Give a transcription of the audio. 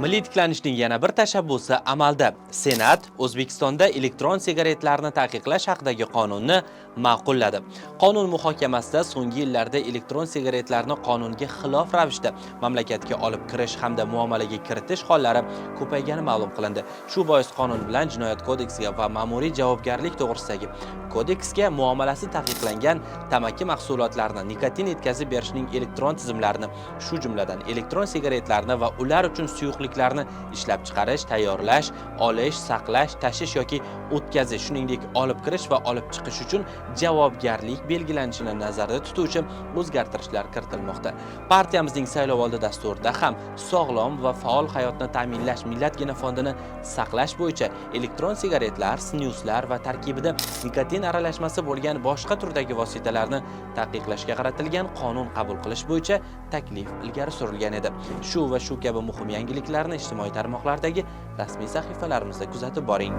Milliy tiklanishning yana bir tashabbusi amalda. Senat O'zbekistonda elektron sigaretlarni taqiqlash haqidagi qonunni ma'qulladi. Qonun muhokamasida so'nggi yillarda elektron sigaretlarni qonunga xilof ravishda mamlakatga olib kirish hamda muomalaga kiritish hollari ko'paygani ma'lum qilindi. Shu bois qonun bilan Jinoyat kodeksiga va ma'muriy javobgarlik to'g'risidagi kodeksga muomalasi taqiqlangan tamaki mahsulotlarini, nikotin yetkazib berishning elektron tizimlarini, shu jumladan elektron sigaretlarni va ular uchun suyuqliklarni ishlab chiqarish, tayyorlash, olish, saqlash, tashish yoki o'tkazish, shuningdek olib kirish va olib chiqish uchun javobgarlik belgilanishini nazarda tutuvchi o'zgartirishlar kiritilmoqda. Partiyamizning saylovoldi dasturida ham sog'lom va faol hayotni ta'minlash millat genofondini saqlash bo'yicha elektron sigaretlar, snyuslar va tarkibida nikotin aralashmasi bo'lgan boshqa turdagi vositalarni taqiqlashga qaratilgan qonun qabul qilish bo'yicha taklif ilgari surilgan edi. Shu va shu kabi muhim yangiliklarni ijtimoiy tarmoqlardagi rasmiy sahifalarimizda kuzatib boring.